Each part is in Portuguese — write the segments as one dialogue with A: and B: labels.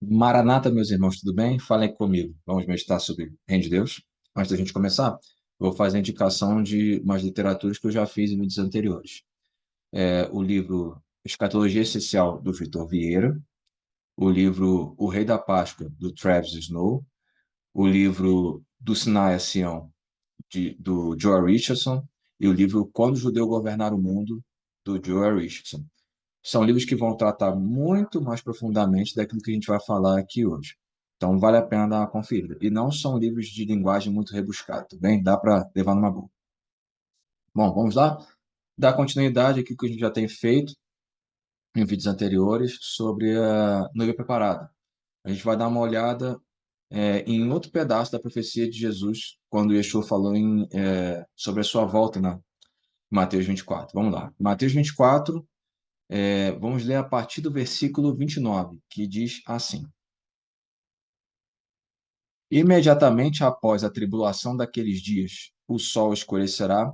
A: Maranata, meus irmãos, tudo bem? Falem comigo. Vamos meditar sobre o Reino de Deus. Antes da gente começar, vou fazer a indicação de umas literaturas que eu já fiz em vídeos anteriores. O livro Escatologia Essencial, do Vitor Vieira, o livro O Rei da Páscoa, do Travis Snow, o livro Do Sinai a Sião, do Joel Richardson, e o livro Quando o Judeu Governar o Mundo, do Joel Richardson. São livros que vão tratar muito mais profundamente daquilo que a gente vai falar aqui hoje. Então, vale a pena dar uma conferida. E não são livros de linguagem muito rebuscada, tudo bem? Dá para levar numa boa. Bom, vamos lá? Dar continuidade aqui que a gente já tem feito em vídeos anteriores sobre a noiva preparada. A gente vai dar uma olhada em outro pedaço da profecia de Jesus, quando Yeshua falou sobre a sua volta na Mateus 24. Vamos lá. Mateus 24, vamos ler a partir do versículo 29, que diz assim: Imediatamente após a tribulação daqueles dias, o sol escurecerá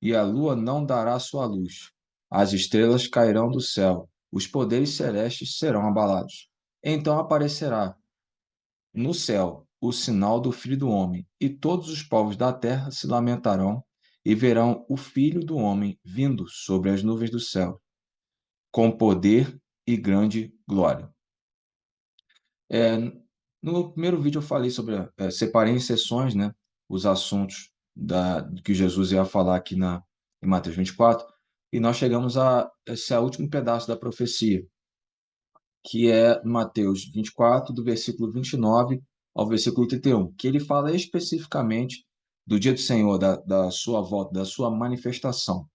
A: e a lua não dará sua luz. As estrelas cairão do céu, os poderes celestes serão abalados. Então aparecerá no céu o sinal do Filho do Homem, e todos os povos da terra se lamentarão e verão o Filho do Homem vindo sobre as nuvens do céu, com poder e grande glória. É, no primeiro vídeo eu falei sobre, separei em sessões, né, os assuntos que Jesus ia falar aqui em Mateus 24, e nós chegamos a esse último pedaço da profecia, que é Mateus 24, do versículo 29 ao versículo 31, que ele fala especificamente do dia do Senhor, da sua volta, da sua manifestação.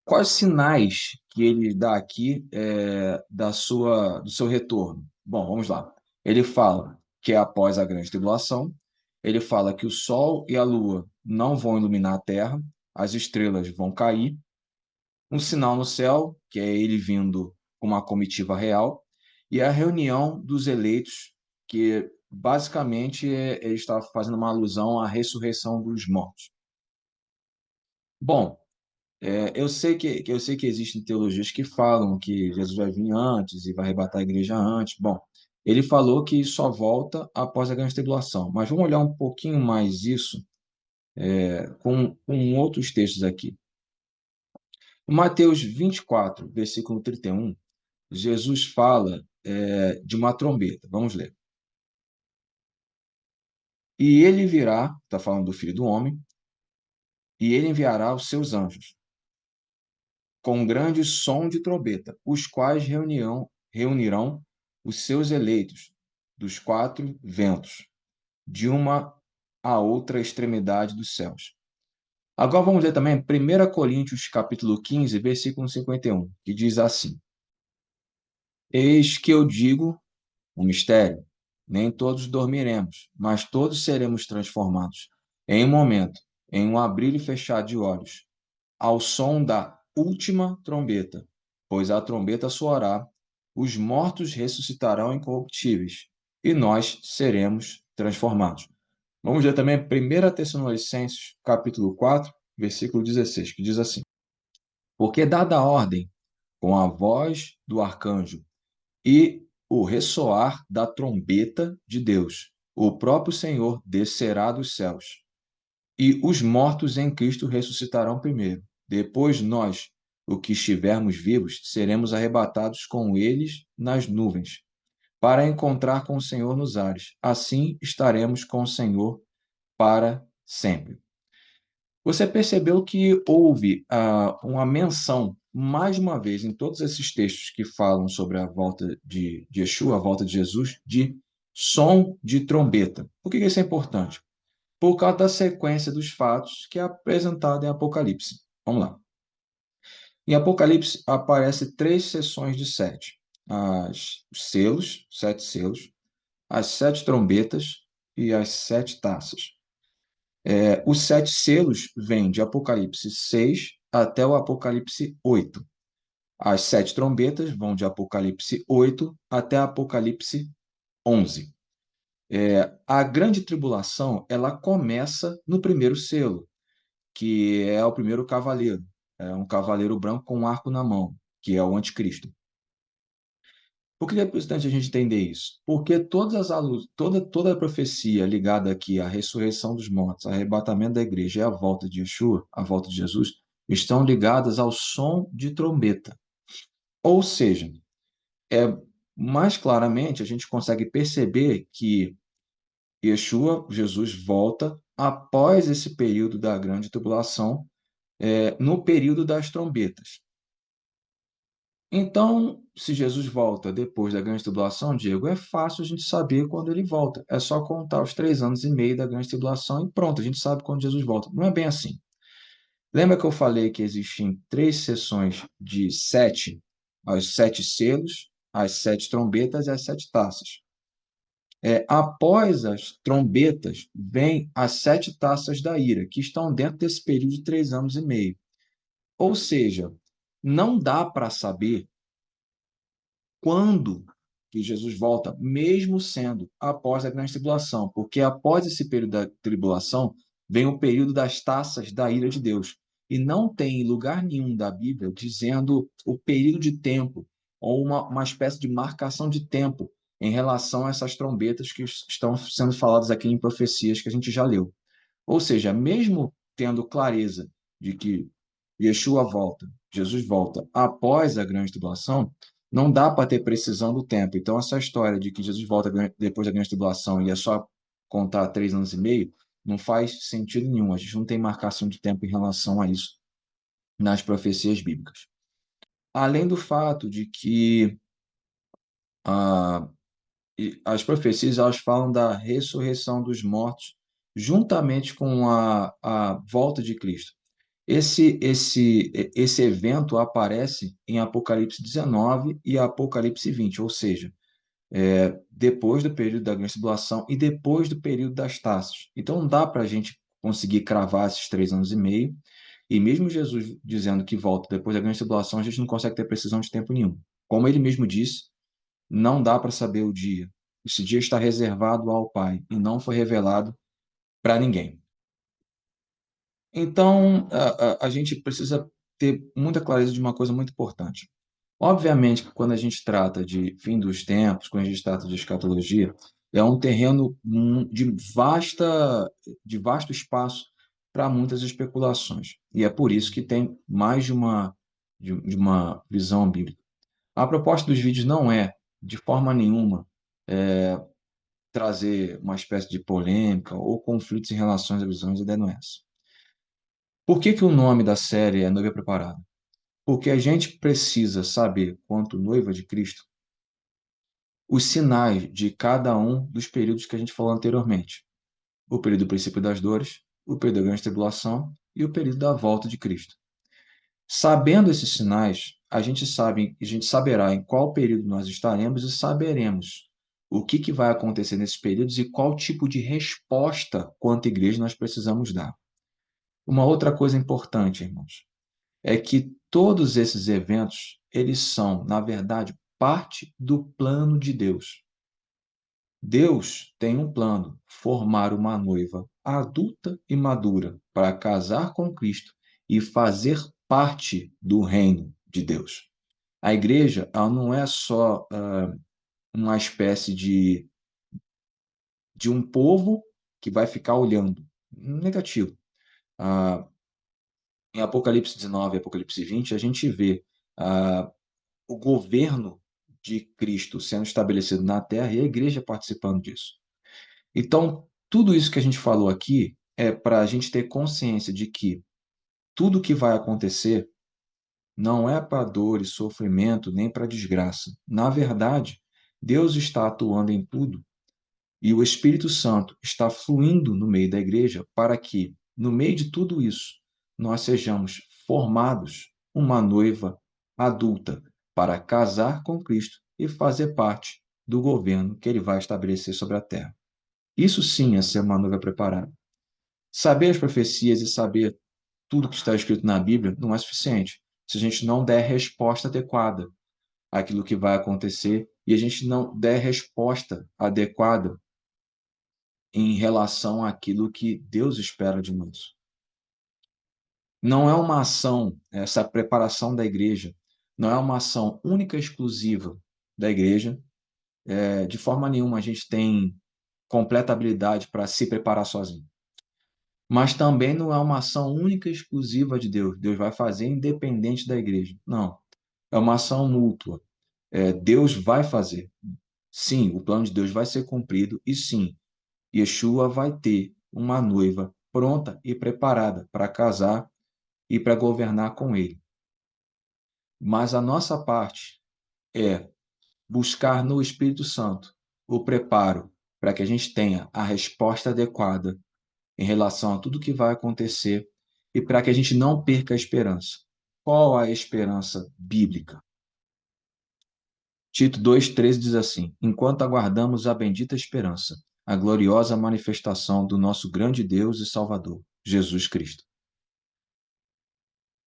A: Quais sinais que ele dá aqui do seu retorno? Bom, vamos lá. Ele fala que é após a grande tribulação, ele fala que o sol e a lua não vão iluminar a terra, as estrelas vão cair, um sinal no céu, que é ele vindo com uma comitiva real, e a reunião dos eleitos, que basicamente ele está fazendo uma alusão à ressurreição dos mortos. Bom, eu sei que existem teologias que falam que Jesus vai vir antes e vai arrebatar a igreja antes. Bom, ele falou que só volta após a grande tribulação. Mas vamos olhar um pouquinho mais isso com outros textos aqui. Em Mateus 24, versículo 31, Jesus fala de uma trombeta. Vamos ler. E ele virá, está falando do Filho do Homem, e ele enviará os seus anjos com grande som de trombeta, os quais reunirão os seus eleitos dos quatro ventos, de uma a outra extremidade dos céus. Agora vamos ler também 1 Coríntios capítulo 15, versículo 51, que diz assim: Eis que eu digo um mistério, nem todos dormiremos, mas todos seremos transformados em um momento, em um abrir e fechar de olhos, ao som da última trombeta, pois a trombeta soará, os mortos ressuscitarão incorruptíveis, e nós seremos transformados. Vamos ler também 1 Tessalonicenses, capítulo 4, versículo 16, que diz assim: Porque dada a ordem, com a voz do arcanjo e o ressoar da trombeta de Deus, o próprio Senhor descerá dos céus, e os mortos em Cristo ressuscitarão primeiro. Depois nós, o que estivermos vivos, seremos arrebatados com eles nas nuvens, para encontrar com o Senhor nos ares. Assim estaremos com o Senhor para sempre. Você percebeu que houve uma menção, mais uma vez, em todos esses textos que falam sobre a volta de Yeshua, a volta de Jesus, de som de trombeta. Por que isso é importante? Por causa da sequência dos fatos que é apresentada em Apocalipse. Vamos lá. Em Apocalipse aparece 3 seções de 7. Os selos, 7 selos, as 7 trombetas e as 7 taças. Os 7 selos vêm de Apocalipse 6 até o Apocalipse 8. As 7 trombetas vão de Apocalipse 8 até Apocalipse 11. A grande tribulação ela começa no primeiro selo, que é o primeiro cavaleiro, é um cavaleiro branco com um arco na mão, que é o anticristo. Por que é importante a gente entender isso? Porque toda a profecia ligada aqui à ressurreição dos mortos, arrebatamento da igreja e à volta de Yeshua, à volta de Jesus, estão ligadas ao som de trombeta. Ou seja, mais claramente a gente consegue perceber que Yeshua, Jesus, volta após esse período da grande tribulação, no período das trombetas. Então, se Jesus volta depois da grande tribulação, Diego, é fácil a gente saber quando ele volta. É só contar os 3 anos e meio da grande tribulação e pronto, a gente sabe quando Jesus volta. Não é bem assim. Lembra que eu falei que existem 3 sessões de 7, os 7 selos, as 7 trombetas e as 7 taças. Após as trombetas, vem as 7 taças da ira, que estão dentro desse período de 3 anos e meio. Ou seja, não dá para saber quando que Jesus volta, mesmo sendo após a grande tribulação, porque após esse período da tribulação vem o período das taças da ira de Deus. E não tem lugar nenhum da Bíblia dizendo o período de tempo ou uma espécie de marcação de tempo em relação a essas trombetas que estão sendo faladas aqui em profecias que a gente já leu. Ou seja, mesmo tendo clareza de que Yeshua volta, Jesus volta após a grande tribulação, não dá para ter precisão do tempo. Então, essa história de que Jesus volta depois da grande tribulação e é só contar 3 anos e meio, não faz sentido nenhum. A gente não tem marcação de tempo em relação a isso nas profecias bíblicas. Além do fato de que ah, as profecias elas falam da ressurreição dos mortos juntamente com a volta de Cristo. Esse evento aparece em Apocalipse 19 e Apocalipse 20, ou seja, depois do período da grande tribulação e depois do período das taças. Então, não dá para a gente conseguir cravar esses 3 anos e meio, e mesmo Jesus dizendo que volta depois da grande tribulação, a gente não consegue ter precisão de tempo nenhum. Como ele mesmo disse, não dá para saber o dia. Esse dia está reservado ao Pai e não foi revelado para ninguém. Então, a gente precisa ter muita clareza de uma coisa muito importante. Obviamente que quando a gente trata de fim dos tempos, quando a gente trata de escatologia, é um terreno de vasto espaço para muitas especulações. E é por isso que tem mais de uma visão bíblica. A proposta dos vídeos não é, de forma nenhuma, trazer uma espécie de polêmica ou conflitos em relação às visões, a ideia não é essa. Por que que o nome da série é Noiva Preparada? Porque a gente precisa saber, quanto noiva de Cristo, os sinais de cada um dos períodos que a gente falou anteriormente. O período do princípio das dores, o período da grande tribulação e o período da volta de Cristo. Sabendo esses sinais, a gente saberá em qual período nós estaremos e saberemos o que vai acontecer nesses períodos e qual tipo de resposta quanto igreja nós precisamos dar. Uma outra coisa importante, irmãos, é que todos esses eventos, eles são, na verdade, parte do plano de Deus. Deus tem um plano, formar uma noiva adulta e madura para casar com Cristo e fazer parte do reino de Deus. A igreja, ela não é só uma espécie de um povo que vai ficar olhando. Negativo. Ah, em Apocalipse 19 e Apocalipse 20, a gente vê o governo de Cristo sendo estabelecido na terra e a igreja participando disso. Então, tudo isso que a gente falou aqui é para a gente ter consciência de que tudo que vai acontecer não é para dor e sofrimento, nem para desgraça. Na verdade, Deus está atuando em tudo e o Espírito Santo está fluindo no meio da igreja para que, no meio de tudo isso, nós sejamos formados uma noiva adulta para casar com Cristo e fazer parte do governo que ele vai estabelecer sobre a terra. Isso sim é ser uma noiva preparada. Saber as profecias e saber tudo que está escrito na Bíblia não é suficiente se a gente não der resposta adequada àquilo que vai acontecer e a gente não der resposta adequada em relação àquilo que Deus espera de nós. Não é uma ação, essa preparação da igreja, não é uma ação única e exclusiva da igreja. De forma nenhuma a gente tem completa habilidade para se preparar sozinho. Mas também não é uma ação única e exclusiva de Deus. Deus vai fazer independente da igreja. Não. É uma ação mútua. Deus vai fazer. Sim, o plano de Deus vai ser cumprido. E sim, Yeshua vai ter uma noiva pronta e preparada para casar e para governar com ele. Mas a nossa parte é buscar no Espírito Santo o preparo para que a gente tenha a resposta adequada em relação a tudo que vai acontecer e para que a gente não perca a esperança. Qual a esperança bíblica? Tito 2,13 diz assim: enquanto aguardamos a bendita esperança, a gloriosa manifestação do nosso grande Deus e Salvador, Jesus Cristo.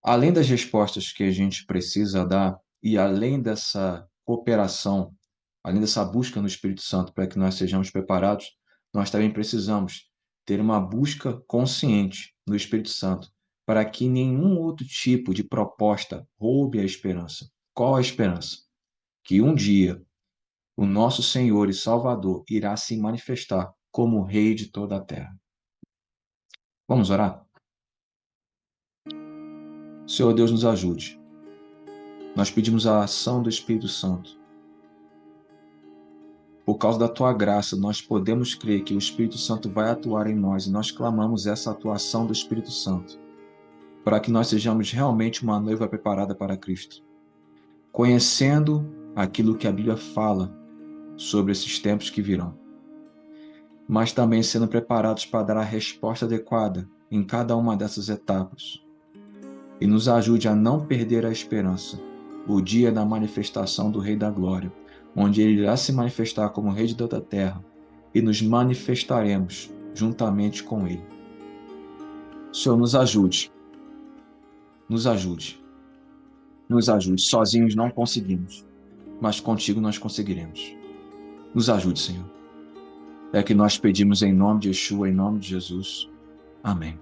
A: Além das respostas que a gente precisa dar e além dessa cooperação, além dessa busca no Espírito Santo para que nós sejamos preparados, nós também precisamos ter uma busca consciente no Espírito Santo para que nenhum outro tipo de proposta roube a esperança. Qual a esperança? Que um dia o nosso Senhor e Salvador irá se manifestar como Rei de toda a terra. Vamos orar? Senhor Deus, nos ajude. Nós pedimos a ação do Espírito Santo. Por causa da tua graça, nós podemos crer que o Espírito Santo vai atuar em nós e nós clamamos essa atuação do Espírito Santo para que nós sejamos realmente uma noiva preparada para Cristo, conhecendo aquilo que a Bíblia fala sobre esses tempos que virão, mas também sendo preparados para dar a resposta adequada em cada uma dessas etapas. E nos ajude a não perder a esperança, o dia da manifestação do Rei da Glória, onde ele irá se manifestar como Rei de toda a terra, e nos manifestaremos juntamente com ele. Senhor, nos ajude. Nos ajude. Nos ajude. Sozinhos não conseguimos, mas contigo nós conseguiremos. Nos ajude, Senhor. É que nós pedimos em nome de Yeshua, em nome de Jesus. Amém.